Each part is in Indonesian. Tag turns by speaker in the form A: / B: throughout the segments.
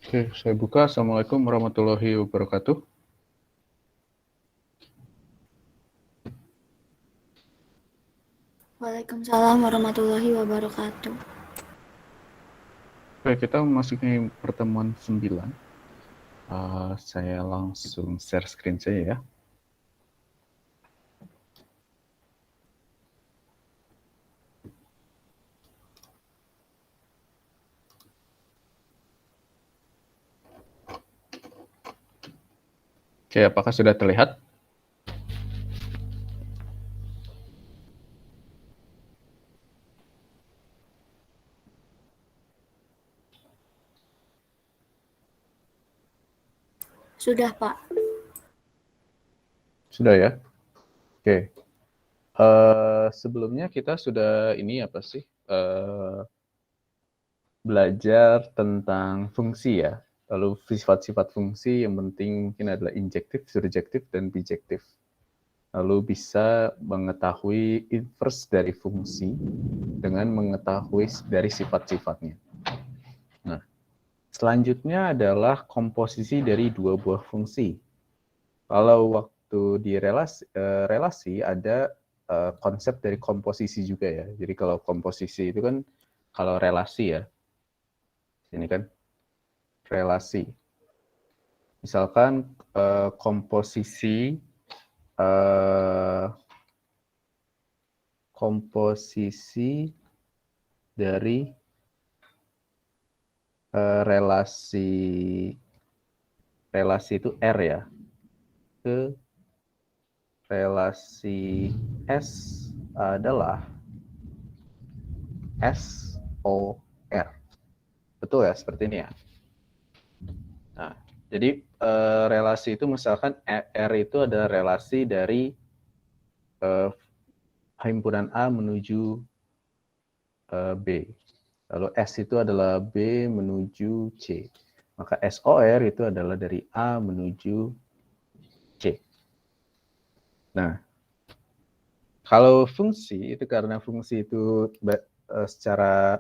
A: Oke, saya buka. Assalamualaikum warahmatullahi wabarakatuh.
B: Waalaikumsalam warahmatullahi wabarakatuh.
A: Oke, kita memasuki pertemuan 9. Saya langsung share screen saya ya. Oke, apakah sudah terlihat?
B: Sudah, Pak.
A: Sudah ya? Oke. Sebelumnya kita sudah belajar tentang fungsi ya. Lalu sifat-sifat fungsi yang penting mungkin adalah injektif, surjektif, dan bijektif. Lalu bisa mengetahui inverse dari fungsi dengan mengetahui dari sifat-sifatnya. Nah, selanjutnya adalah komposisi dari dua buah fungsi. Kalau waktu di relasi ada konsep dari komposisi juga ya. Jadi kalau komposisi itu kan kalau relasi ya. Ini kan relasi. Misalkan komposisi dari relasi itu R ya, ke relasi S adalah SOR. Betul ya, seperti ini ya. Nah, jadi relasi itu misalkan R itu adalah relasi dari himpunan A menuju B. Lalu S itu adalah B menuju C. Maka SOR itu adalah dari A menuju C. Nah, kalau fungsi itu karena fungsi itu secara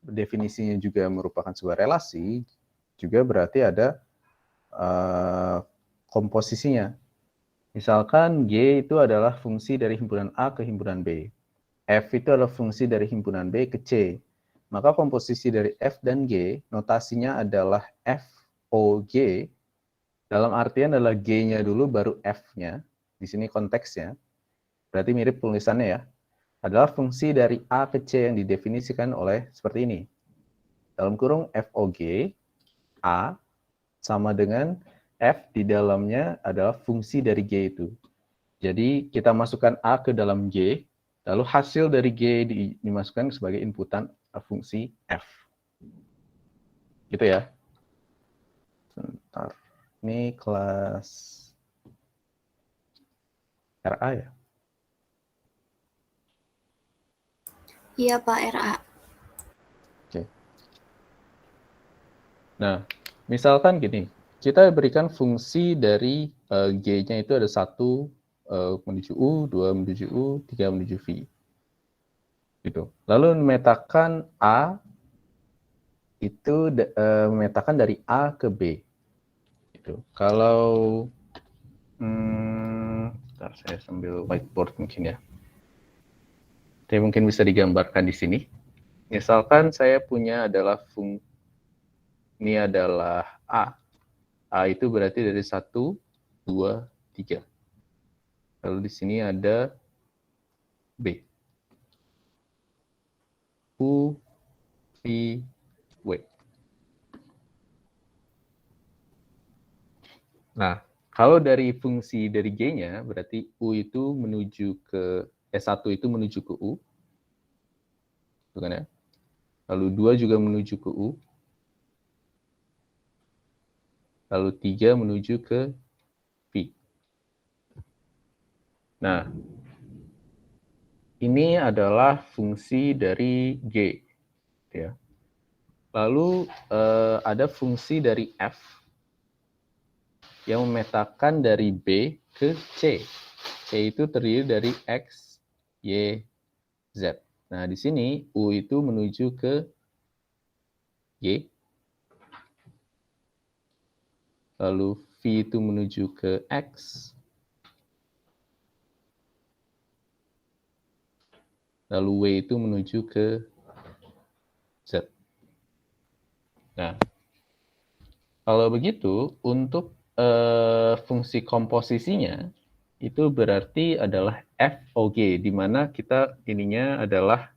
A: definisinya juga merupakan sebuah relasi, juga berarti ada komposisinya. Misalkan G itu adalah fungsi dari himpunan A ke himpunan B. F itu adalah fungsi dari himpunan B ke C. Maka komposisi dari F dan G, notasinya adalah FOG, dalam artian adalah G-nya dulu baru F-nya. Di sini konteksnya, berarti mirip tulisannya ya. Adalah fungsi dari A ke C yang didefinisikan oleh seperti ini. Dalam kurung FOG, A sama dengan F di dalamnya adalah fungsi dari G itu. Jadi kita masukkan A ke dalam G, lalu hasil dari G dimasukkan sebagai inputan fungsi F. Gitu ya. Sebentar. Ini kelas RA ya?
B: Iya, Pak RA.
A: Oke. Nah, misalkan gini, kita berikan fungsi dari G-nya itu ada 1 menuju U, 2 menuju U, 3 menuju V. Gitu. Lalu memetakan A itu memetakan dari A ke B. Gitu. Kalau bentar, saya sambil whiteboard mungkin ya. Jadi mungkin bisa digambarkan di sini. Misalkan saya punya adalah ini adalah A. A itu berarti dari 1, 2, 3. Lalu di sini ada B. U, V, W. Nah, kalau dari fungsi dari G-nya, berarti U itu menuju ke, S1 itu menuju ke U. Bukan ya? Lalu 2 juga menuju ke U. Lalu 3 menuju ke V. Nah, ini adalah fungsi dari G. Ya. Lalu ada fungsi dari F yang memetakan dari B ke C. C itu terdiri dari X, Y, Z. Nah, di sini U itu menuju ke Y. lalu V itu menuju ke X, lalu W itu menuju ke Z. Nah, kalau begitu, untuk fungsi komposisinya, itu berarti adalah FOG, di mana kita ininya adalah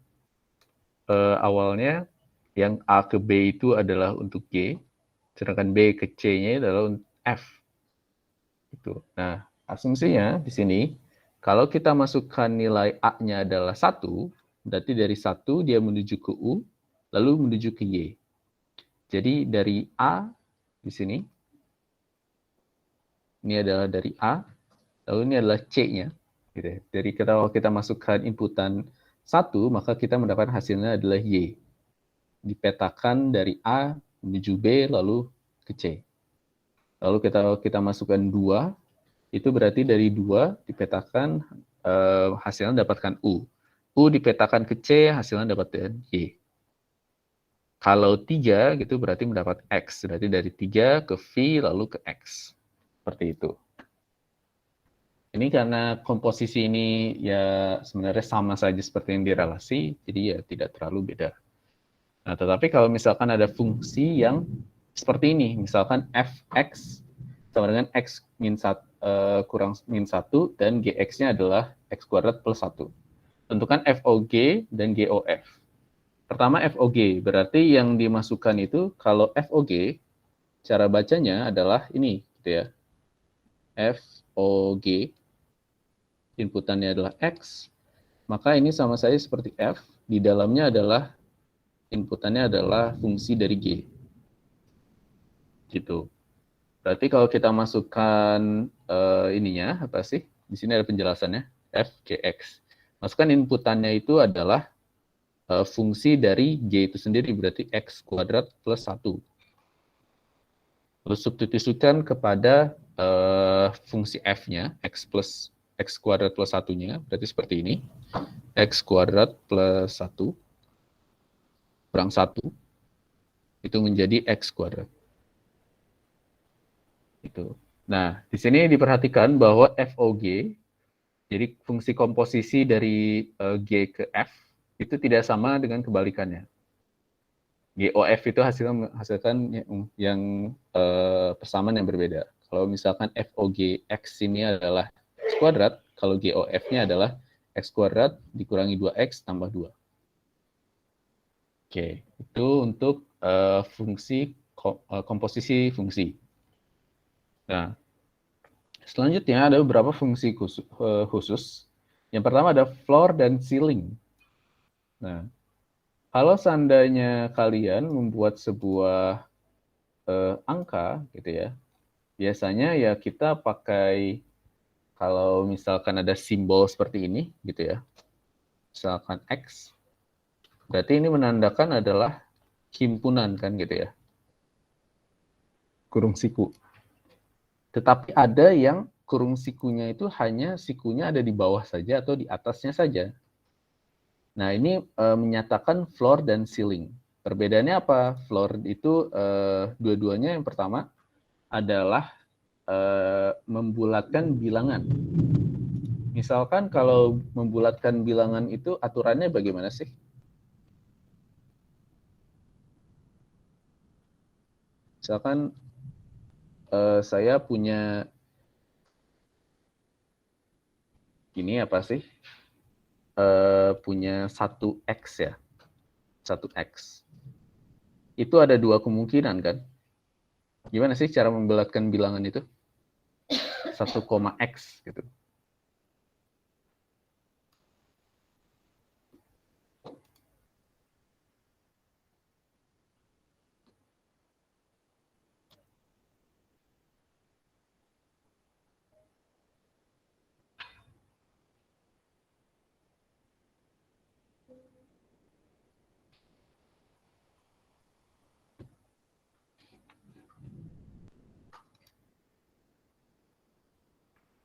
A: awalnya yang A ke B itu adalah untuk G, sedangkan B ke C-nya adalah untuk F. Itu. Nah, asumsinya di sini, kalau kita masukkan nilai A-nya adalah 1, berarti dari 1 dia menuju ke U, lalu menuju ke Y. Jadi dari A di sini, ini adalah dari A, lalu ini adalah C-nya. Gitu. Jadi kalau kita masukkan inputan 1, maka kita mendapatkan hasilnya adalah Y. Dipetakan dari A menuju B, lalu ke C. Lalu kita masukkan 2, itu berarti dari 2 dipetakan hasilnya dapatkan U. U dipetakan ke C, hasilnya dapatkan Y. Kalau 3 gitu berarti mendapat X. Berarti dari 3 ke V lalu ke X. Seperti itu. Ini karena komposisi ini ya sebenarnya sama saja seperti yang di relasi, jadi ya tidak terlalu beda. Nah, tetapi kalau misalkan ada fungsi yang seperti ini, misalkan fx sama dengan x kurang min 1 dan gx-nya adalah x kuadrat plus 1. Tentukan FOG dan GOF. Pertama FOG, berarti yang dimasukkan itu kalau FOG, cara bacanya adalah ini, gitu ya. FOG, inputannya adalah X, maka ini sama saja seperti F, di dalamnya adalah inputannya adalah fungsi dari G. Gitu. Berarti kalau kita masukkan ininya, apa sih? Di sini ada penjelasannya, F, G, X. Masukkan inputannya itu adalah fungsi dari G itu sendiri, berarti X kuadrat plus 1. Lalu substitusikan kepada fungsi F-nya, X kuadrat plus 1-nya, berarti seperti ini. X kuadrat plus 1 kurang 1, itu menjadi X kuadrat. Itu. Nah, di sini diperhatikan bahwa FOG, jadi fungsi komposisi dari G ke F, itu tidak sama dengan kebalikannya. GOF itu menghasilkan yang persamaan yang berbeda. Kalau misalkan FOG X ini adalah X kuadrat, kalau GOF-nya adalah X kuadrat dikurangi 2X tambah 2. Oke, itu untuk fungsi komposisi fungsi. Nah, selanjutnya ada beberapa fungsi khusus. Yang pertama ada floor dan ceiling. Nah, kalau seandainya kalian membuat sebuah angka, gitu ya, biasanya ya kita pakai, kalau misalkan ada simbol seperti ini, gitu ya, misalkan X, berarti ini menandakan adalah himpunan kan, gitu ya, kurung siku. Tetapi ada yang kurung sikunya itu hanya sikunya ada di bawah saja atau di atasnya saja. Nah, ini menyatakan floor dan ceiling. Perbedaannya apa? Floor itu dua-duanya yang pertama adalah membulatkan bilangan. Misalkan kalau membulatkan bilangan itu aturannya bagaimana sih? Misalkan saya punya ini apa sih? Punya 1X ya. 1X. Itu ada dua kemungkinan kan? Gimana sih cara membulatkan bilangan itu? 1,X gitu.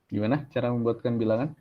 A: Gimana cara membuatkan bilangan?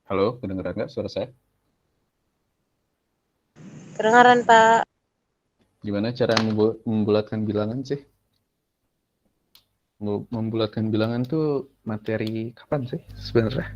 A: Halo, kedengeran nggak suara saya?
C: Kedengaran, Pak.
A: Gimana cara membulatkan bilangan sih? Membulatkan bilangan tuh materi kapan sih sebenarnya?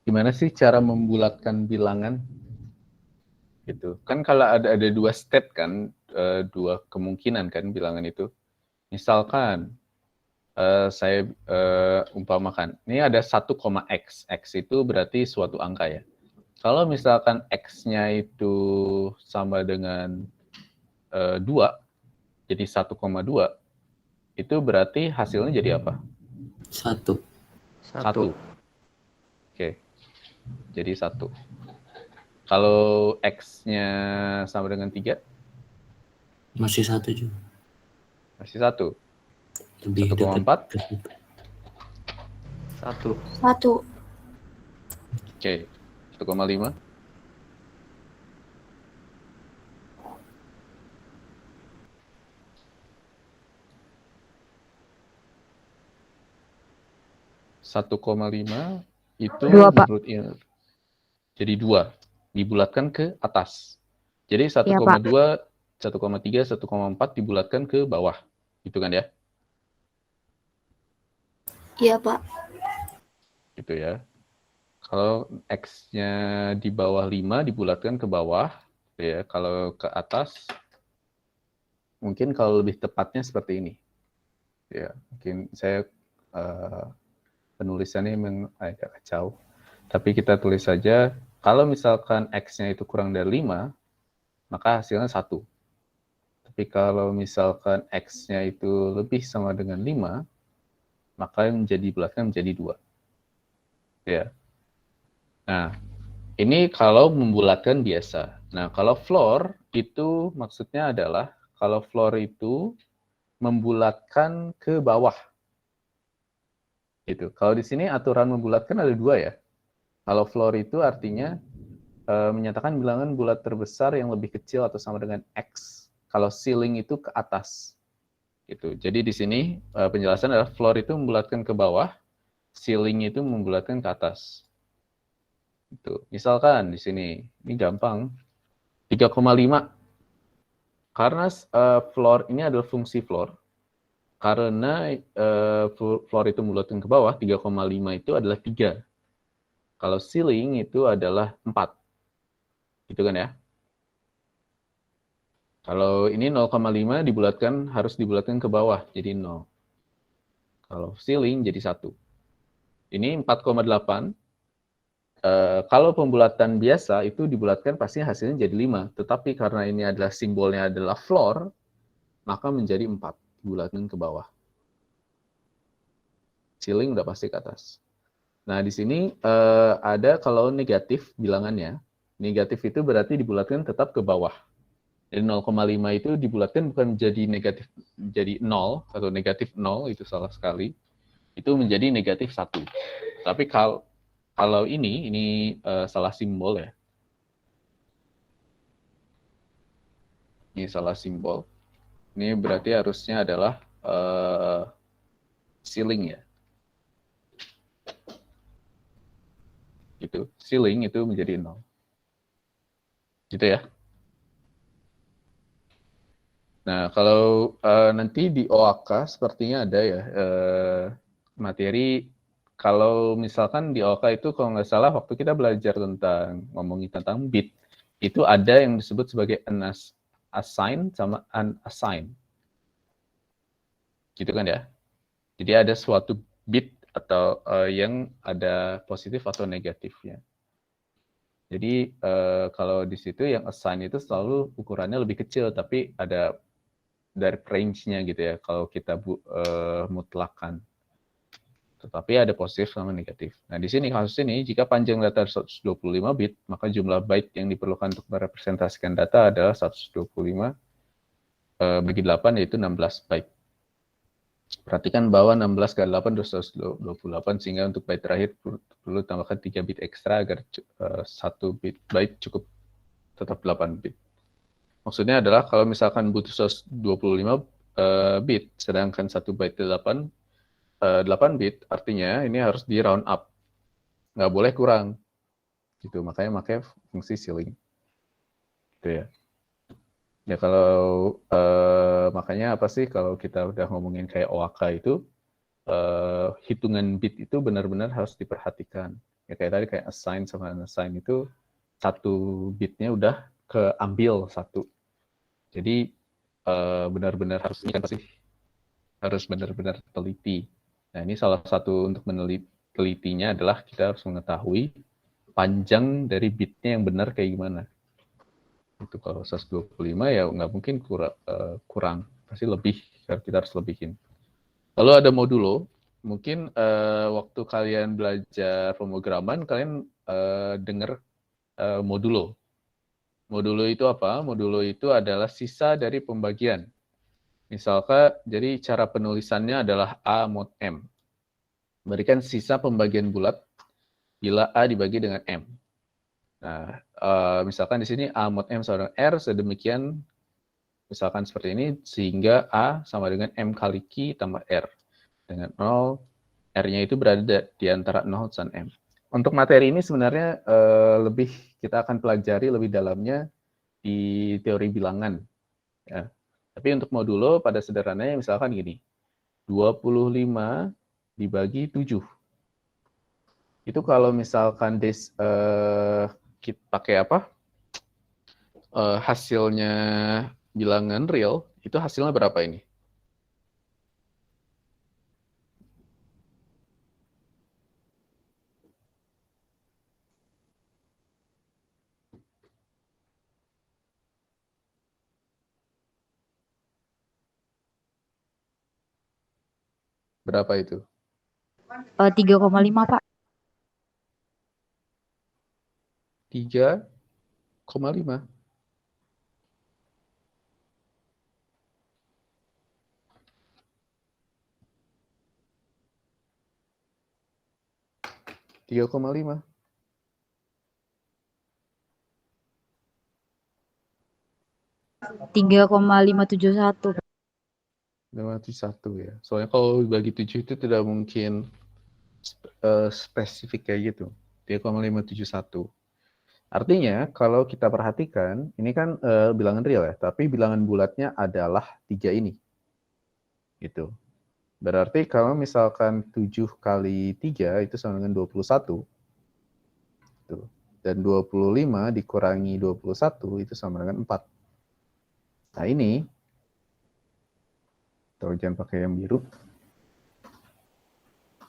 A: Gimana sih cara membulatkan bilangan? Gitu. Kan kalau ada dua state kan, dua kemungkinan kan bilangan itu. Misalkan saya umpamakan, ini ada 1,x. X itu berarti suatu angka ya. Kalau misalkan x-nya itu sama dengan 2, jadi 1,2, itu berarti hasilnya jadi apa?
D: 1.
A: 1. Oke, jadi 1. Kalau x-nya sama dengan 3?
D: Masih 1 juga.
A: Masih 1.
D: Lebih
A: 1,4?
E: 1.
B: 1.
A: Oke, 1,5? 1,5 itu
C: 2, Pak.
A: menurut ini jadi 2, dibulatkan ke atas. Jadi 1,2,
C: Iya, Pak.
A: 1,3, 1,4 dibulatkan ke bawah. Gitu kan ya?
B: Iya, Pak.
A: Gitu ya. Kalau X-nya di bawah 5 dibulatkan ke bawah, gitu ya. Kalau ke atas, mungkin kalau lebih tepatnya seperti ini. Ya, mungkin saya penulisannya memang agak kacau. Tapi kita tulis saja, kalau misalkan X-nya itu kurang dari 5, maka hasilnya 1. Tapi kalau misalkan X-nya itu lebih sama dengan 5, maka dibulatkan menjadi 2. Ya. Nah, ini kalau membulatkan biasa. Nah, kalau floor itu maksudnya adalah, kalau floor itu membulatkan ke bawah. Gitu. Kalau di sini aturan membulatkan ada 2 ya. Kalau floor itu artinya menyatakan bilangan bulat terbesar yang lebih kecil atau sama dengan X. Kalau ceiling itu ke atas. Gitu. Jadi di sini penjelasan adalah floor itu membulatkan ke bawah, ceiling itu membulatkan ke atas. Gitu. Misalkan di sini, ini gampang, 3,5. Karena floor ini adalah fungsi floor, karena floor itu membulatkan ke bawah, 3,5 itu adalah 3. Kalau ceiling itu adalah 4. Gitu kan ya? Kalau ini 0,5 dibulatkan, harus dibulatkan ke bawah, jadi 0. Kalau ceiling jadi 1. Ini 4,8. Kalau pembulatan biasa itu dibulatkan pasti hasilnya jadi 5. Tetapi karena ini adalah simbolnya adalah floor, maka menjadi 4. Dibulatkan ke bawah. Ceiling udah pasti ke atas. Nah, di sini ada kalau negatif bilangannya. Negatif itu berarti dibulatkan tetap ke bawah. Jadi 0,5 itu dibulatkan bukan menjadi negatif, jadi 0 atau negatif 0, itu salah sekali. Itu menjadi negatif 1. Tapi kalau ini salah simbol ya. Ini salah simbol. Ini berarti harusnya adalah ceiling ya. Gitu. Ceiling itu menjadi 0. Gitu ya. Nah, kalau nanti di OAK sepertinya ada ya materi. Kalau misalkan di OAK itu kalau nggak salah waktu kita belajar ngomongin tentang bit, itu ada yang disebut sebagai unassign sama unassign. Gitu kan ya. Jadi ada suatu bit atau yang ada positif atau negatifnya. Jadi kalau di situ yang assign itu selalu ukurannya lebih kecil, tapi ada dari range-nya gitu ya, kalau kita mutlakkan. Tetapi ada positif sama negatif. Nah, di sini kasus ini, jika panjang data 125 bit, maka jumlah byte yang diperlukan untuk merepresentasikan data adalah 125 bagi 8, yaitu 16 byte. Perhatikan bahwa 16 kali 8 adalah 128, sehingga untuk byte terakhir perlu tambahkan 3 bit ekstra agar 1 byte cukup tetap 8 bit. Maksudnya adalah kalau misalkan butuh 125 bit, sedangkan 1 byte 8 bit, artinya ini harus di round up. Nggak boleh kurang. Gitu, makanya pakai fungsi ceiling. Gitu ya. Ya kalau makanya apa sih kalau kita udah ngomongin kayak OAK itu, hitungan bit itu benar-benar harus diperhatikan. Ya kayak tadi kayak assign sama unassign itu satu bitnya udah keambil satu. Jadi benar-benar harus ini kan pasti harus benar-benar teliti. Nah ini salah satu untuk menelitinya adalah kita harus mengetahui panjang dari bitnya yang benar kayak gimana. Itu kalau 125 ya nggak mungkin kurang, pasti lebih, kita harus lebihin. Lalu ada modulo, mungkin waktu kalian belajar pemrograman kalian dengar modulo. Modulo itu apa? Modulo itu adalah sisa dari pembagian. Misalkan, jadi cara penulisannya adalah A mod M. Berikan sisa pembagian bulat bila A dibagi dengan M. Nah, misalkan di sini A mod M sama dengan R, sedemikian, misalkan seperti ini, sehingga A sama dengan M kali Q tambah R. Dengan 0, R-nya itu berada di antara 0 dan M. Untuk materi ini sebenarnya lebih kita akan pelajari lebih dalamnya di teori bilangan. Ya. Tapi untuk modulo pada sederhananya misalkan gini, 25 dibagi 7. Itu kalau misalkan kita pakai apa? Hasilnya bilangan real, itu hasilnya berapa ini? Berapa itu?
E: 3,5 Pak.
A: 3,5. Tiga koma lima.
E: 3,571.
A: 571 ya. Soalnya kalau bagi 7 itu tidak mungkin spesifik kayak gitu. 3,571. Artinya kalau kita perhatikan, ini kan bilangan real ya, tapi bilangan bulatnya adalah 3 ini. Gitu. Berarti kalau misalkan 7 kali 3 itu sama dengan 21. Gitu. Dan 25 dikurangi 21 itu sama dengan 4. Nah ini, atau jangan pakai yang biru,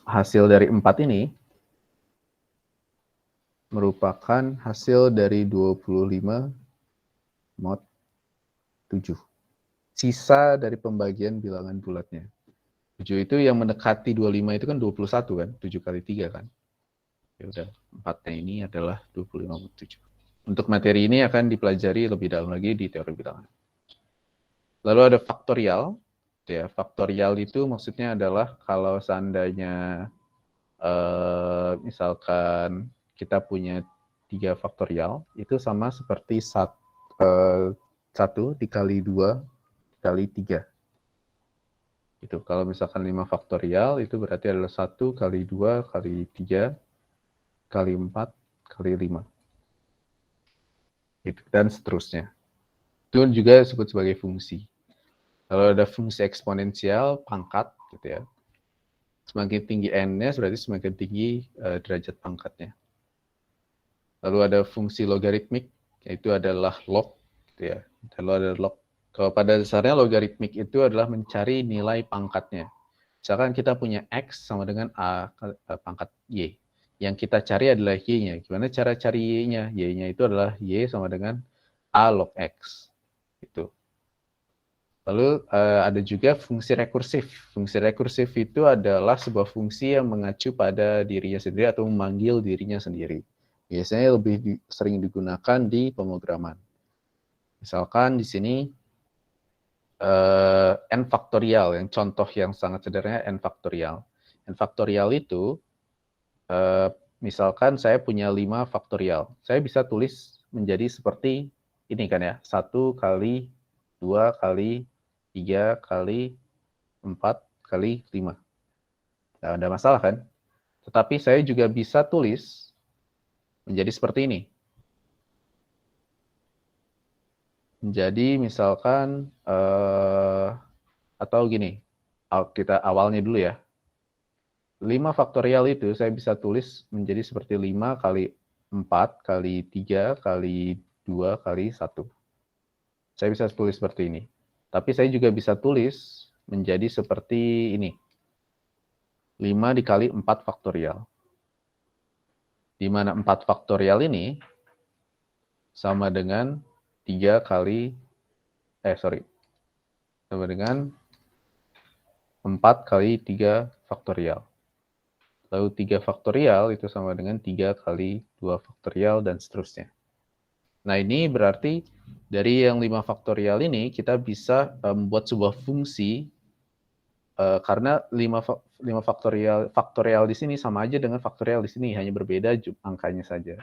A: hasil dari 4 ini merupakan hasil dari 25 mod 7. Sisa dari pembagian bilangan bulatnya. 7 itu yang mendekati 25 itu kan 21 kan, 7 kali 3 kan. Ya udah, 4-nya ini adalah 25 mod 7. Untuk materi ini akan dipelajari lebih dalam lagi di teori bilangan. Lalu ada faktorial. Ya, faktorial itu maksudnya adalah kalau seandainya misalkan kita punya 3 faktorial, itu sama seperti 1 dikali 2 kali 3. Itu kalau misalkan 5 faktorial, itu berarti adalah 1 kali 2 kali 3 kali 4 kali 5. Gitu, dan seterusnya. Itu juga disebut sebagai fungsi. Kalau ada fungsi eksponensial, pangkat, gitu ya. Semakin tinggi n-nya, berarti semakin tinggi derajat pangkatnya. Lalu ada fungsi logaritmik, yaitu adalah log, gitu ya. Lalu ada log. Kalau pada dasarnya logaritmik itu adalah mencari nilai pangkatnya. Misalkan kita punya X sama dengan A pangkat Y. Yang kita cari adalah Y-nya. Gimana cara cari Y-nya? Y-nya itu adalah Y sama dengan A log X. Itu. Lalu ada juga fungsi rekursif. Fungsi rekursif itu adalah sebuah fungsi yang mengacu pada dirinya sendiri atau memanggil dirinya sendiri. Biasanya lebih sering digunakan di pemrograman. Misalkan di sini n faktorial, yang contoh yang sangat sederhana n faktorial. N faktorial itu, misalkan saya punya 5 faktorial. Saya bisa tulis menjadi seperti ini kan ya, 1 kali 2 kali 3 kali 4 kali 5. Nggak ada masalah kan? Tetapi saya juga bisa tulis menjadi seperti ini. Jadi misalkan, atau gini, kita awalnya dulu ya. 5 faktorial itu saya bisa tulis menjadi seperti 5 kali 4 kali 3 kali 2 kali 1. Saya bisa tulis seperti ini. Tapi saya juga bisa tulis menjadi seperti ini. 5 dikali 4 faktorial. Di mana 4 faktorial ini sama dengan 3 kali, sama dengan 4 kali 3 faktorial. Lalu 3 faktorial itu sama dengan 3 kali 2 faktorial dan seterusnya. Nah ini berarti dari yang 5 faktorial ini kita bisa membuat sebuah fungsi, karena 5 faktorial di sini sama aja dengan faktorial di sini, hanya berbeda angkanya saja.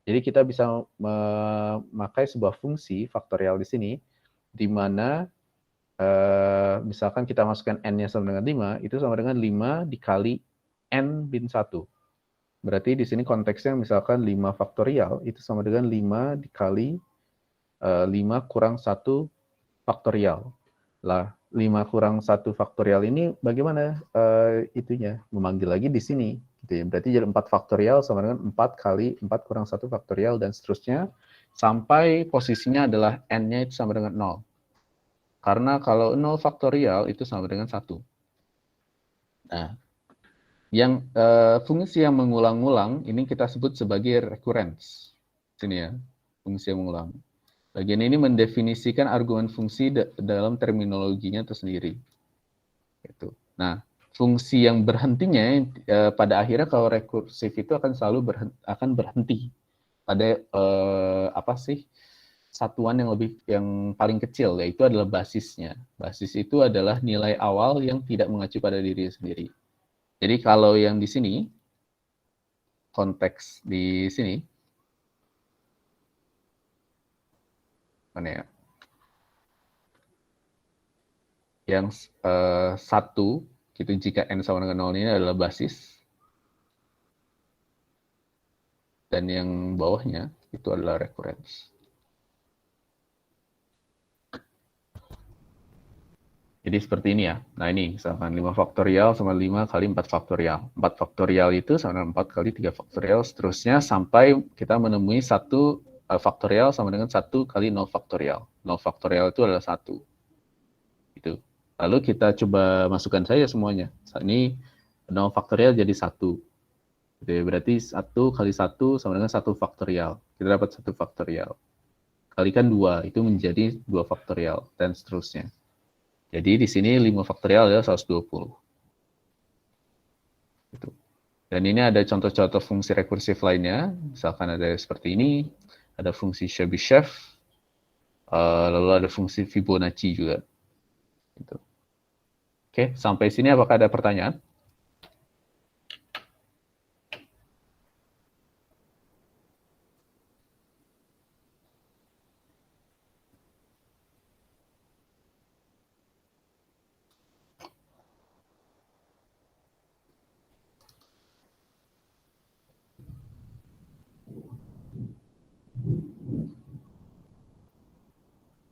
A: Jadi kita bisa memakai sebuah fungsi faktorial di sini, di mana misalkan kita masukkan n-nya sama dengan 5, itu sama dengan 5 dikali n bin 1. Berarti di sini konteksnya misalkan 5 faktorial, itu sama dengan 5 dikali 5 kurang 1 faktorial. Lah, 5 kurang 1 faktorial ini bagaimana itunya? Memanggil lagi di sini. Gitu ya. Berarti jadi 4 faktorial sama dengan 4 kali 4 kurang 1 faktorial dan seterusnya. Sampai posisinya adalah n-nya itu sama dengan 0. Karena kalau 0 faktorial itu sama dengan 1. Nah, yang fungsi yang mengulang-ulang ini kita sebut sebagai recurrence. Sini ya, fungsi yang mengulang. Bagian ini mendefinisikan argumen fungsi dalam terminologinya tersendiri. Gitu. Nah, fungsi yang berhentinya pada akhirnya kalau rekursif itu akan selalu berhenti pada satuan yang paling kecil, yaitu adalah basisnya. Basis itu adalah nilai awal yang tidak mengacu pada diri sendiri. Jadi kalau yang di sini, konteks di sini, mana ya? Yang 1, gitu, jika n sama dengan 0 ini adalah basis. Dan yang bawahnya itu adalah recurrence. Jadi seperti ini ya. Nah ini misalkan 5 faktorial sama 5 kali 4 faktorial. 4 faktorial itu sama dengan 4 kali 3 faktorial, seterusnya sampai kita menemui 1 faktorial sama dengan 1 kali 0 faktorial. 0 faktorial itu adalah 1. Gitu. Lalu kita coba masukkan saja semuanya. Ini 0 faktorial jadi 1. Gitu ya. Berarti 1 kali 1 sama dengan 1 faktorial. Kita dapat 1 faktorial. Kalikan 2, itu menjadi 2 faktorial, dan seterusnya. Jadi di sini 5 faktorial adalah 120. Gitu. Dan ini ada contoh-contoh fungsi rekursif lainnya. Misalkan ada seperti ini. Ada fungsi Chebyshev. Lalu ada fungsi Fibonacci juga. Gitu. Oke, sampai sini apakah ada pertanyaan?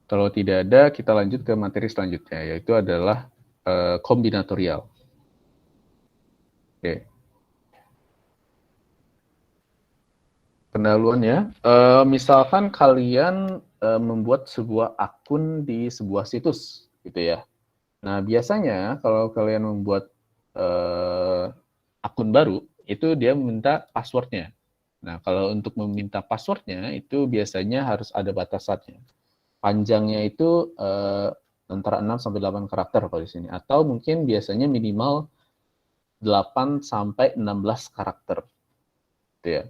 A: Kalau tidak ada, kita lanjut ke materi selanjutnya, yaitu adalah kombinatorial. Oke. Pendahuluannya, misalkan kalian membuat sebuah akun di sebuah situs, gitu ya. Nah, biasanya kalau kalian membuat akun baru, itu dia meminta passwordnya. Nah, kalau untuk meminta passwordnya itu biasanya harus ada batasannya. Panjangnya itu antara 6 sampai 8 karakter kalau di sini, atau mungkin biasanya minimal 8 sampai 16 karakter. Gitu ya.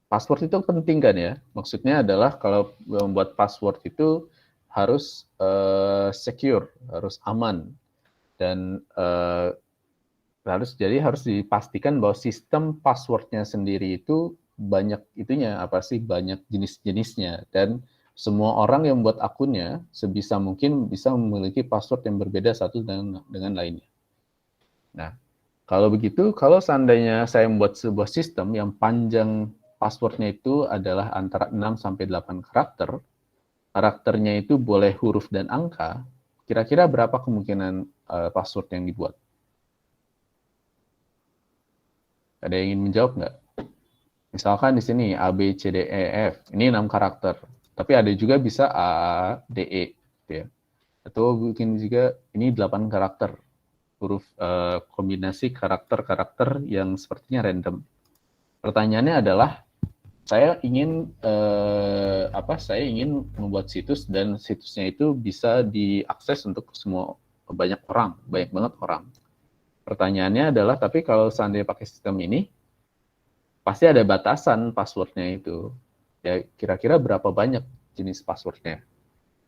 A: Password itu penting kan ya? Maksudnya adalah kalau membuat password itu harus secure, harus aman, dan harus dipastikan bahwa sistem passwordnya sendiri itu banyak itunya apa sih, banyak jenis-jenisnya, dan semua orang yang membuat akunnya sebisa mungkin bisa memiliki password yang berbeda satu dengan lainnya. Nah, kalau begitu, kalau seandainya saya membuat sebuah sistem yang panjang passwordnya itu adalah antara 6 sampai 8 karakter, karakternya itu boleh huruf dan angka, kira-kira berapa kemungkinan password yang dibuat? Ada yang ingin menjawab nggak? Misalkan di sini A, B, C, D, E, F. Ini 6 karakter. Tapi ada juga bisa A, D, E. Gitu ya. Atau mungkin juga ini 8 karakter. Huruf kombinasi karakter-karakter yang sepertinya random. Pertanyaannya adalah, saya ingin membuat situs dan situsnya itu bisa diakses untuk semua banyak banget orang. Pertanyaannya adalah, tapi kalau seandainya pakai sistem ini, pasti ada batasan passwordnya itu. Ya, kira-kira berapa banyak jenis passwordnya?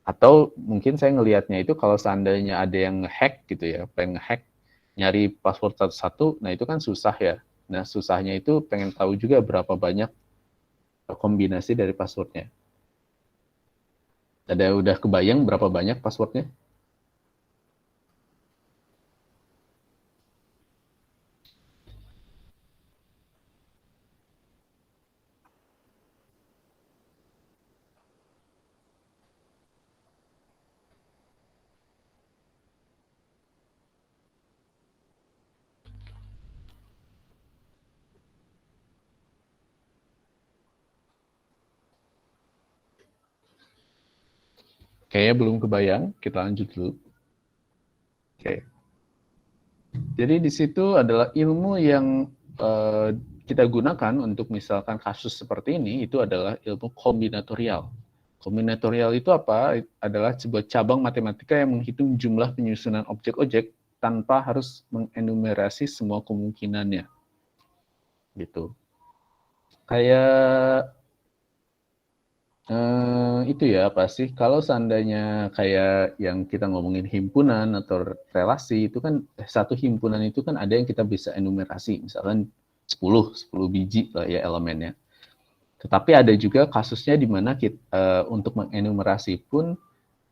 A: Atau mungkin saya ngelihatnya itu kalau seandainya ada yang nge-hack gitu ya, pengen nge-hack, nyari password satu-satu, nah itu kan susah ya. Nah, susahnya itu pengen tahu juga berapa banyak kombinasi dari passwordnya. Udah kebayang berapa banyak passwordnya? Kayaknya belum kebayang, kita lanjut dulu. Oke. Jadi di situ adalah ilmu yang kita gunakan untuk misalkan kasus seperti ini, itu adalah ilmu kombinatorial. Kombinatorial itu apa? Adalah sebuah cabang matematika yang menghitung jumlah penyusunan objek-objek tanpa harus mengenumerasi semua kemungkinannya. Gitu. Kayak itu ya, apa sih, kalau seandainya kayak yang kita ngomongin himpunan atau relasi, itu kan satu himpunan itu kan ada yang kita bisa enumerasi, misalkan 10 biji lah ya elemennya. Tetapi ada juga kasusnya di mana kita untuk mengenumerasi pun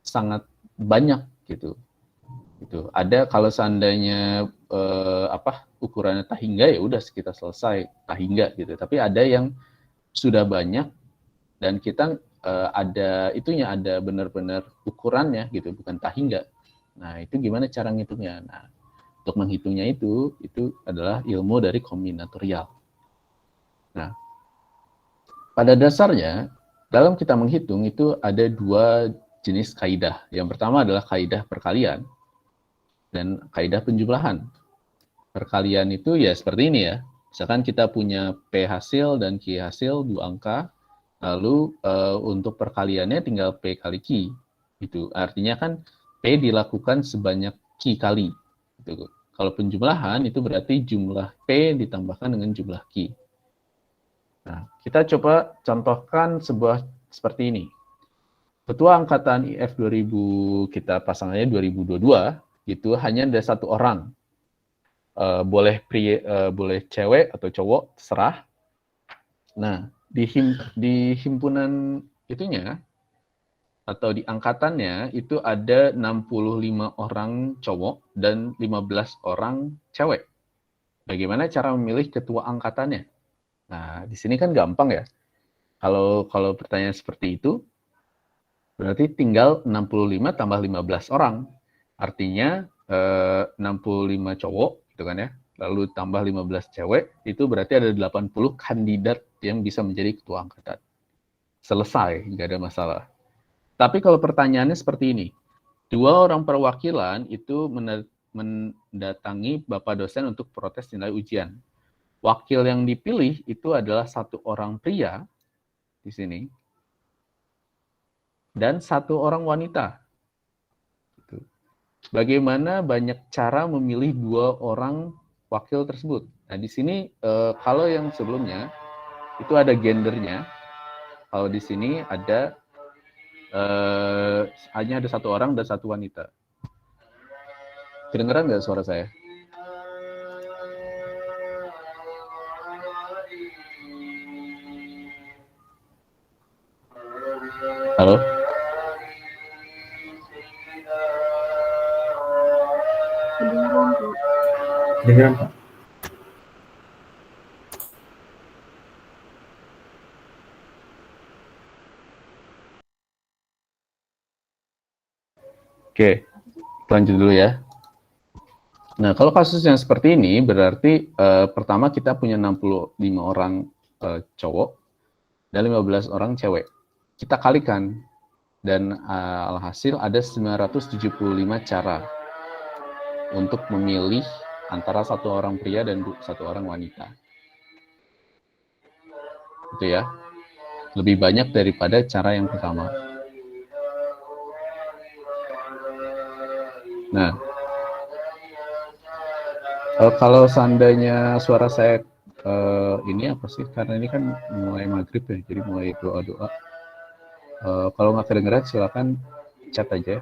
A: sangat banyak gitu. Gitu. Ada kalau seandainya ukurannya tak hingga, ya udah kita selesai tak hingga gitu. Tapi ada yang sudah banyak dan kita ada benar-benar ukurannya gitu, bukan tak hingga. Nah, itu gimana cara ngitungnya? Nah, untuk menghitungnya itu adalah ilmu dari kombinatorial. Nah, pada dasarnya dalam kita menghitung itu ada dua jenis kaidah. Yang pertama adalah kaidah perkalian dan kaidah penjumlahan. Perkalian itu ya seperti ini ya. Misalkan kita punya P hasil dan Q hasil 2 angka. Lalu untuk perkaliannya tinggal P kali Q. Gitu. Artinya kan P dilakukan sebanyak Q kali. Gitu. Kalau penjumlahan itu berarti jumlah P ditambahkan dengan jumlah Q. Nah, kita coba contohkan sebuah seperti ini. Ketua Angkatan IF 2000, kita pasangannya 2022, itu hanya ada 1 orang. Boleh cewek atau cowok, terserah. Nah, di himpunan itunya atau di angkatannya itu ada 65 orang cowok dan 15 orang cewek. Bagaimana cara memilih ketua angkatannya? Nah, di sini kan gampang ya. Kalau pertanyaan seperti itu, berarti tinggal 65 tambah 15 orang. Artinya 65 cowok gitu kan ya. Lalu tambah 15 cewek, itu berarti ada 80 kandidat yang bisa menjadi ketua angkatan. Selesai, nggak ada masalah. Tapi kalau pertanyaannya seperti ini, 2 orang perwakilan itu mendatangi Bapak dosen untuk protes nilai ujian. Wakil yang dipilih itu adalah satu orang pria di sini dan satu orang wanita. Gitu. Bagaimana banyak cara memilih dua orang wakil tersebut? Nah, di sini kalau yang sebelumnya itu ada gendernya. Kalau di sini ada hanya ada satu orang dan satu wanita. Kedengeran nggak suara saya? Halo?
B: Kedengeran, Bu.
F: Kedengeran, Pak.
A: Oke, lanjut dulu ya. Nah, kalau kasus yang seperti ini berarti pertama kita punya 65 orang cowok dan 15 orang cewek. Kita kalikan dan alhasil ada 975 cara untuk memilih antara satu orang pria dan satu orang wanita. Itu ya. Lebih banyak daripada cara yang pertama. Nah, kalau seandainya suara saya ini apa sih? Karena ini kan mulai maghrib ya, jadi mulai doa-doa. Kalau nggak kedengeran silakan chat aja.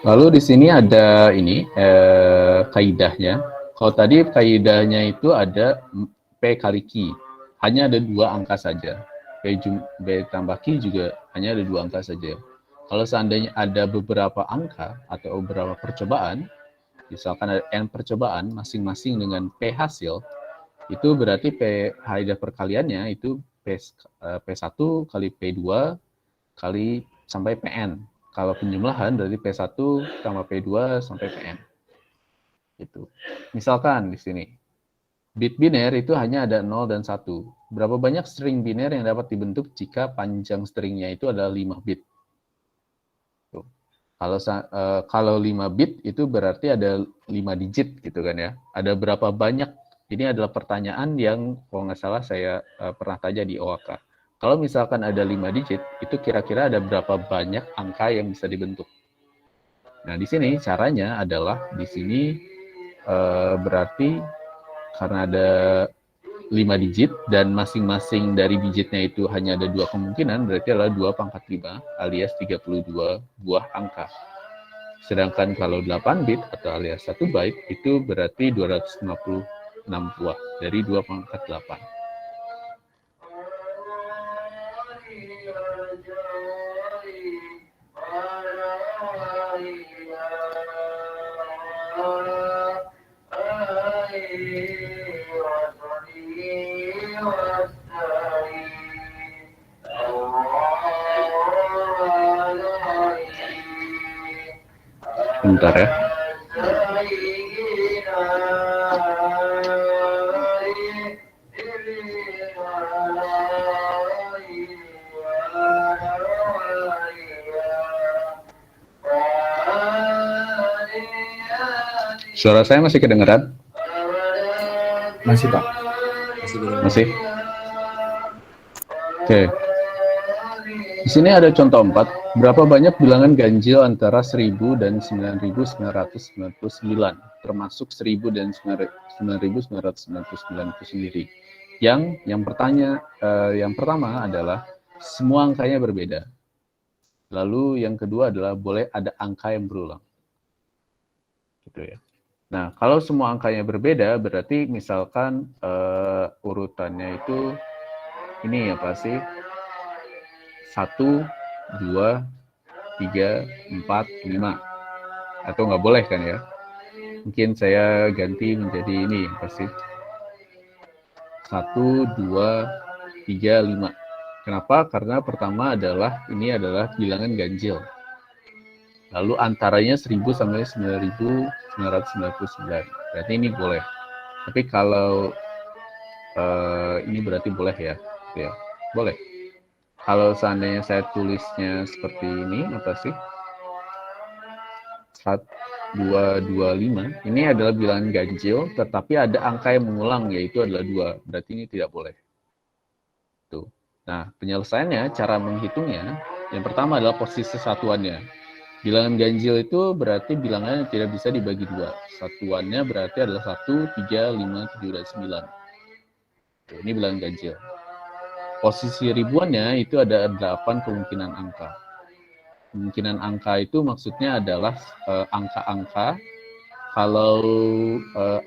A: Lalu di sini ada ini kaidahnya. Kalau tadi kaidahnya itu ada P kali Q. Hanya ada 2 angka saja. B tambah Q juga hanya ada 2 angka saja. Kalau seandainya ada beberapa angka atau beberapa percobaan, misalkan ada N percobaan masing-masing dengan P hasil, itu berarti P kaidah perkaliannya itu P1 kali P2 kali sampai Pn. Kalau penjumlahan dari P1 tambah P2 sampai Pn. Gitu. Misalkan di sini, bit biner itu hanya ada 0 dan 1. Berapa banyak string biner yang dapat dibentuk jika panjang stringnya itu adalah 5 bit? Tuh. Kalau 5 bit itu berarti ada 5 digit gitu kan ya. Ada berapa banyak? Ini adalah pertanyaan yang kalau nggak salah saya pernah tanya di OAK. Kalau misalkan ada 5 digit, itu kira-kira ada berapa banyak angka yang bisa dibentuk. Nah, di sini caranya adalah di sini berarti karena ada 5 digit dan masing-masing dari digitnya itu hanya ada 2 kemungkinan, berarti adalah 2 pangkat 5 alias 32 buah angka. Sedangkan kalau 8 bit atau alias 1 byte itu berarti 256 buah dari 2 pangkat 8. Bentar ya. Suara saya masih kedengeran?
F: Masih, Pak.
A: Masih? Oke. Di sini ada contoh 4. Berapa banyak bilangan ganjil antara 1000 dan 9999, termasuk 1000 dan 9999 itu sendiri. Yang pertama adalah semua angkanya berbeda. Lalu yang kedua adalah boleh ada angka yang berulang. Gitu ya. Nah, kalau semua angkanya berbeda, berarti misalkan urutannya itu ini apa sih? 1, 2, 3, 4, 5. Atau nggak boleh kan ya? Mungkin saya ganti menjadi ini pasti. 1, 2, 3, 5. Kenapa? Karena pertama adalah ini adalah bilangan ganjil. Lalu antaranya 1000 sampai 9999. Berarti ini boleh. Tapi kalau ini berarti boleh ya. Ya, boleh. Kalau seandainya saya tulisnya seperti ini, apa sih? 225. Ini adalah bilangan ganjil, tetapi ada angka yang mengulang, yaitu adalah 2. Berarti ini tidak boleh. Tuh. Nah, penyelesaiannya, cara menghitungnya, yang pertama adalah posisi satuannya. Bilangan ganjil itu berarti bilangan yang tidak bisa dibagi 2. Satuannya berarti adalah 1, 3, 5, 7, dan 9. Tuh, ini bilangan ganjil. Posisi ribuannya itu ada 8 kemungkinan angka. Kemungkinan angka itu maksudnya adalah angka-angka. Kalau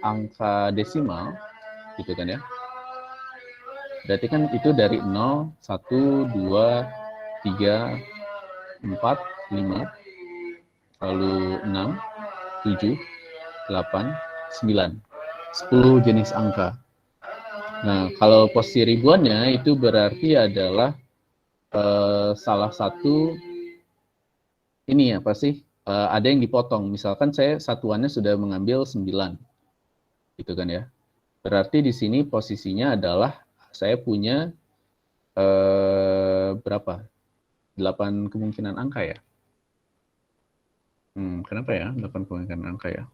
A: angka desimal, gitu kan ya. Berarti kan itu dari 0, 1, 2, 3, 4, 5, lalu 6, 7, 8, 9. 10 jenis angka. Nah, kalau posisi ribuannya itu berarti adalah salah satu ini apa sih? Ada yang dipotong. Misalkan saya satuannya sudah mengambil 9. Gitu kan ya. Berarti di sini posisinya adalah saya punya berapa? 8 kemungkinan angka ya. Kenapa ya 8 kemungkinan angka ya?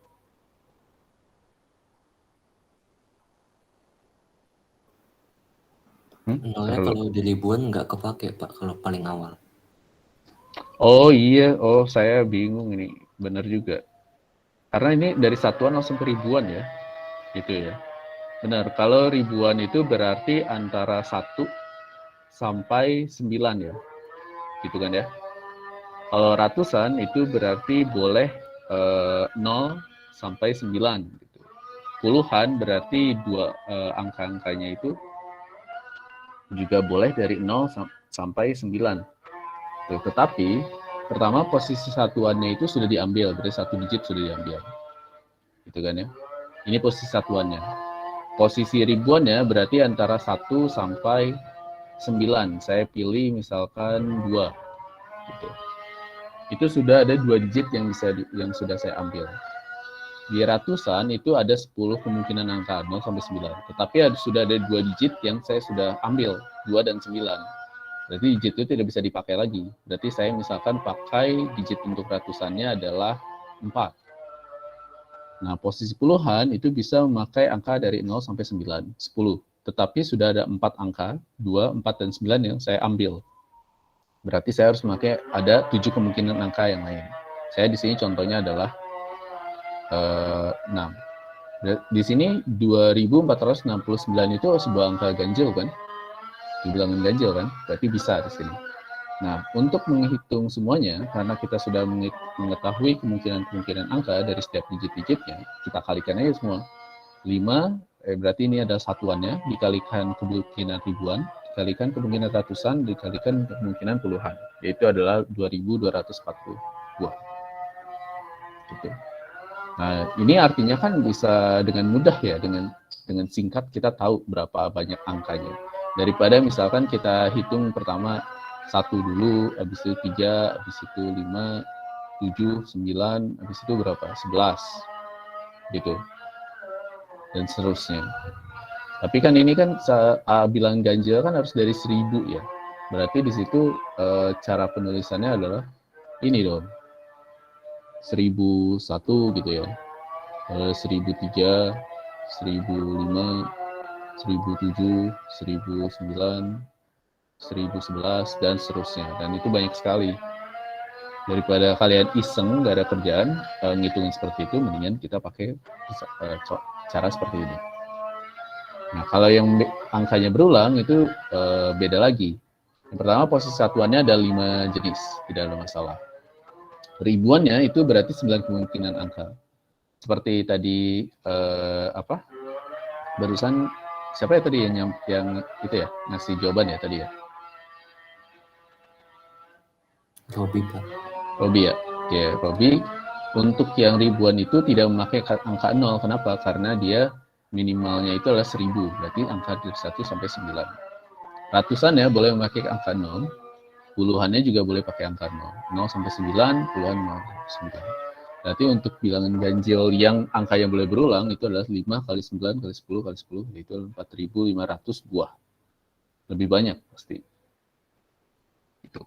D: Nolnya kalau di ribuan nggak kepake Pak kalau paling awal.
A: Oh iya, oh saya bingung ini, benar juga. Karena ini dari satuan langsung ke ribuan ya, gitu ya. Benar, kalau ribuan itu berarti antara 1 sampai 9 ya, gitu kan ya. Kalau ratusan itu berarti boleh 0 sampai 9. Gitu. Puluhan berarti angka-angkanya itu juga boleh dari 0 sampai 9. Tetapi pertama posisi satuannya itu sudah diambil, berarti 1 digit sudah diambil, gitu kan ya. Ini posisi satuannya. Posisi ribuannya berarti antara 1 sampai 9. Saya pilih misalkan 2, gitu. Itu sudah ada 2 digit yang sudah saya ambil. Di ratusan itu ada 10 kemungkinan angka 0 sampai 9. Tetapi sudah ada 2 digit yang saya sudah ambil, 2 dan 9. Berarti digit itu tidak bisa dipakai lagi. Berarti saya misalkan pakai digit untuk ratusannya adalah 4. Nah, posisi puluhan itu bisa memakai angka dari 0 sampai 9, 10. Tetapi sudah ada 4 angka, 2, 4, dan 9 yang saya ambil. Berarti saya harus memakai ada 7 kemungkinan angka yang lain. Saya di sini contohnya adalah 6. Di sini 2469 itu sebuah angka ganjil kan? Dibilangan ganjil kan? Berarti bisa di sini. Nah, untuk menghitung semuanya, karena kita sudah mengetahui kemungkinan-kemungkinan angka dari setiap digit-digitnya, kita kalikan aja semua. 5, berarti ini adalah satuannya, dikalikan kemungkinan ribuan, dikalikan kemungkinan ratusan, dikalikan kemungkinan puluhan. Yaitu adalah 2242. Gitu. Nah, ini artinya kan bisa dengan mudah ya, dengan singkat kita tahu berapa banyak angkanya. Daripada misalkan kita hitung pertama 1 dulu, habis itu 3, habis itu 5, 7, 9, habis itu berapa? 11. Gitu. Dan seterusnya. Tapi kan ini kan bilangan ganjil kan harus dari 1000 ya. Berarti di situ cara penulisannya adalah ini dong. 1001 gitu ya, 1003, 1005, 1007, 1009, 1011, dan seterusnya. Dan itu banyak sekali. Daripada kalian iseng, nggak ada kerjaan, ngitungin seperti itu, mendingan kita pakai cara seperti ini. Nah, kalau yang angkanya berulang, itu beda lagi. Yang pertama, posisi satuannya ada 5 jenis, tidak ada masalah. Ribuannya itu berarti 9 kemungkinan angka. Seperti tadi barusan siapa ya tadi yang itu ya ngasih jawaban ya tadi ya?
D: Robi Pak.
A: Robi ya. Oke, Robi. Untuk yang ribuan itu tidak memakai angka 0. Kenapa? Karena dia minimalnya itu adalah 1000. Berarti angka dari 1 sampai 9. Ratusan ya boleh memakai angka 0. Puluhannya juga boleh pakai angka 0 sampai 9, puluhan 0 sampai 9. Berarti untuk bilangan ganjil yang angka yang boleh berulang itu adalah 5 kali 9 kali 10 kali 10, yaitu 4.500 buah. Lebih banyak pasti. Itu.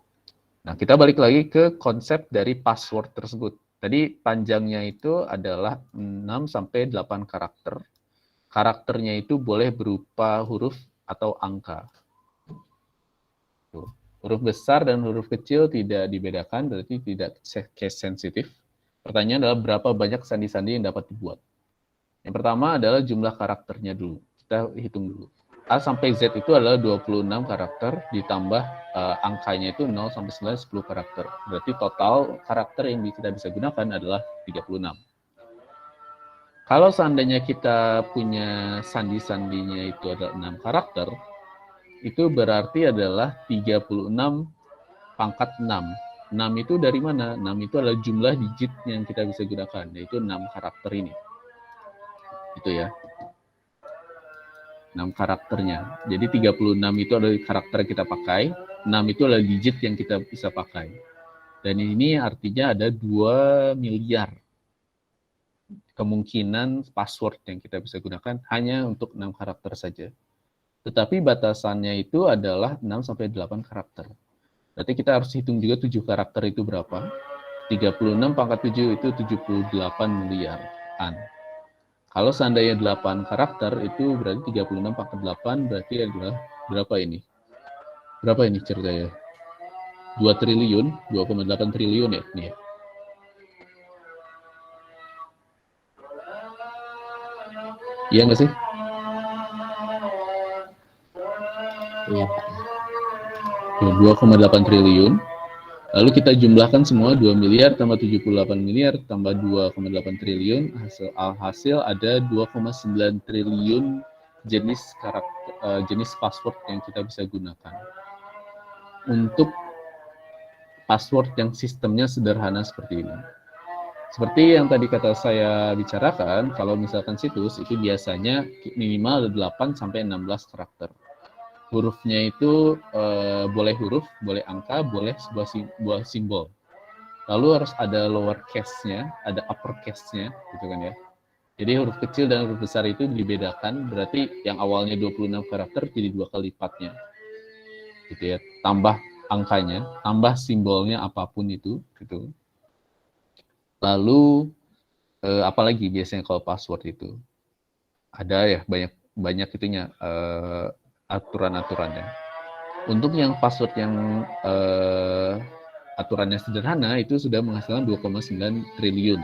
A: Nah, kita balik lagi ke konsep dari password tersebut. Tadi panjangnya itu adalah 6 sampai 8 karakter. Karakternya itu boleh berupa huruf atau angka. Tuh. Huruf besar dan huruf kecil tidak dibedakan, berarti tidak case sensitif. Pertanyaan adalah berapa banyak sandi-sandi yang dapat dibuat. Yang pertama adalah jumlah karakternya dulu. Kita hitung dulu. A sampai Z itu adalah 26 karakter, ditambah angkanya itu 0 sampai 9, 10 karakter. Berarti total karakter yang kita bisa gunakan adalah 36. Kalau seandainya kita punya sandi-sandinya itu adalah 6 karakter, itu berarti adalah 36 pangkat 6. 6 itu dari mana? 6 itu adalah jumlah digit yang kita bisa gunakan, yaitu 6 karakter ini. Itu ya. 6 karakternya. Jadi 36 itu adalah karakter yang kita pakai, 6 itu adalah digit yang kita bisa pakai. Dan ini artinya ada 2 miliar kemungkinan password yang kita bisa gunakan hanya untuk 6 karakter saja. Tetapi batasannya itu adalah 6 sampai 8 karakter. Berarti kita harus hitung juga 7 karakter itu berapa. 36 pangkat 7 itu 78 miliaran. Kalau seandainya 8 karakter itu berarti 36 pangkat 8 berarti adalah berapa ini? Berapa ini ceritanya? 2 triliun, 2,8 triliun ya? Nih ya. Iya nggak sih?
D: Iya, Pak.
A: 2,8 triliun. Lalu kita jumlahkan semua 2 miliar tambah 78 miliar tambah 2,8 triliun. Hasil ada 2,9 triliun jenis password yang kita bisa gunakan. Untuk password yang sistemnya sederhana seperti ini. Seperti yang tadi kata saya bicarakan, kalau misalkan situs itu biasanya minimal ada 8 sampai 16 karakter. Hurufnya itu boleh huruf, boleh angka, boleh sebuah simbol. Lalu harus ada lower case-nya, ada upper case-nya, gitu kan ya. Jadi huruf kecil dan huruf besar itu dibedakan, berarti yang awalnya 26 karakter jadi 2 kali lipatnya. Gitu ya, tambah angkanya, tambah simbolnya apapun itu, gitu. Lalu apalagi biasanya kalau password itu ada ya banyak itunya aturan-aturannya. Untuk yang password yang aturannya sederhana itu sudah menghasilkan 2,9 triliun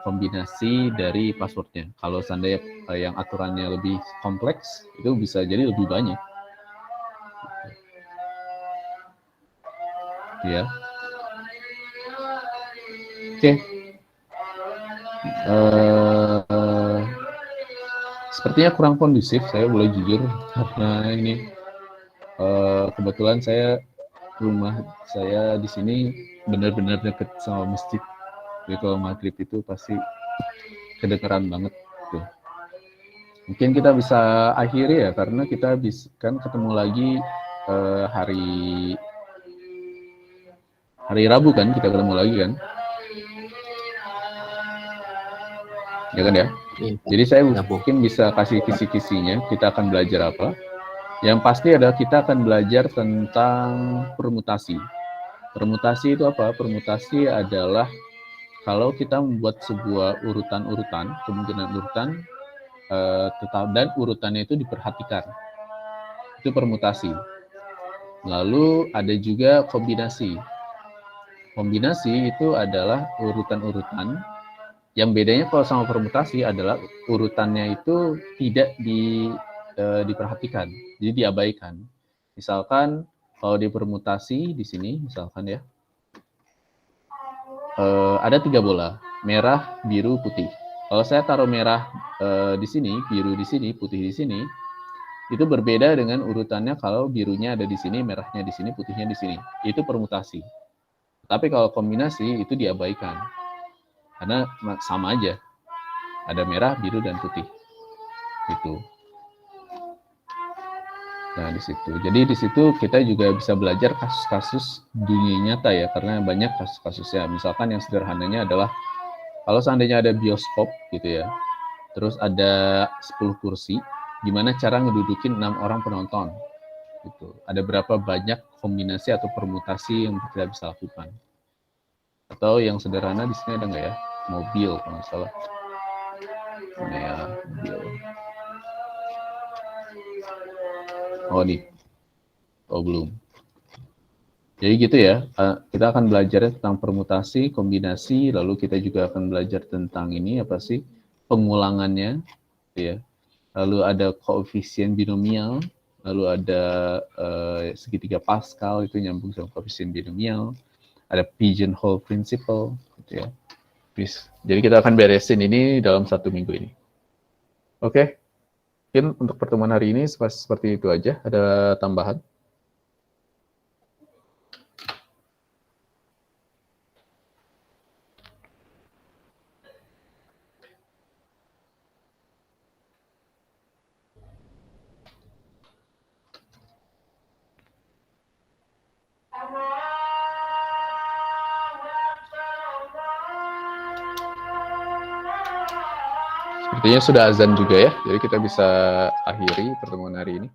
A: kombinasi dari passwordnya. Kalau seandainya yang aturannya lebih kompleks itu bisa jadi lebih banyak. Ya. Oke. Sepertinya kurang kondusif, saya boleh jujur, karena ini kebetulan rumah saya di sini benar-benar dekat sama masjid. Jadi kalau maghrib itu pasti kedengeran banget. Tuh. Mungkin kita bisa akhiri ya, karena kita kan ketemu lagi hari Rabu kan, kita ketemu lagi kan. Ya kan ya?
D: Iya, Pak.
A: Jadi saya
D: Ya, Bu.
A: mungkin bisa kasih kisi-kisinya, kita akan belajar apa. Yang pasti adalah kita akan belajar tentang permutasi. Permutasi itu apa? Permutasi adalah kalau kita membuat sebuah urutan-urutan, kemungkinan urutan, dan urutannya itu diperhatikan. Itu permutasi. Lalu ada juga kombinasi. Kombinasi itu adalah urutan-urutan. Yang bedanya kalau sama permutasi adalah urutannya itu tidak diperhatikan, jadi diabaikan. Misalkan kalau di permutasi di sini, misalkan ya, ada 3 bola, merah, biru, putih. Kalau saya taruh merah di sini, biru di sini, putih di sini, itu berbeda dengan urutannya kalau birunya ada di sini, merahnya di sini, putihnya di sini. Itu permutasi. Tapi kalau kombinasi itu diabaikan. Karena sama aja. Ada merah, biru, dan putih. Gitu. Nah, di situ. Jadi di situ kita juga bisa belajar kasus-kasus dunia nyata ya, karena banyak kasus-kasusnya. Misalkan yang sederhananya adalah kalau seandainya ada bioskop gitu ya, terus ada 10 kursi, gimana cara ngedudukin 6 orang penonton? Gitu. Ada berapa banyak kombinasi atau permutasi yang kita bisa lakukan? Atau yang sederhana di sini ada nggak ya? Mobil kalau nggak salah. Mana ya, mobil. Oh nih, oh belum. Jadi gitu ya, kita akan belajar tentang permutasi, kombinasi, lalu kita juga akan belajar tentang ini apa sih pengulangannya, ya. Lalu ada koefisien binomial, lalu ada segitiga Pascal itu nyambung sama koefisien binomial, ada pigeonhole principle, gitu ya. Jadi kita akan beresin ini dalam 1 minggu ini. Oke. Mungkin untuk pertemuan hari ini seperti itu aja. Ada tambahan? Sepertinya sudah azan juga ya, jadi kita bisa akhiri pertemuan hari ini.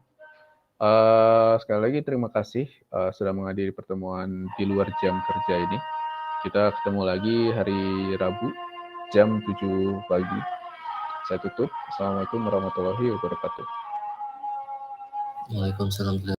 A: Sekali lagi terima kasih sudah menghadiri pertemuan di luar jam kerja ini. Kita ketemu lagi hari Rabu jam 7 pagi. Saya tutup. Assalamualaikum warahmatullahi wabarakatuh.
D: Waalaikumsalam.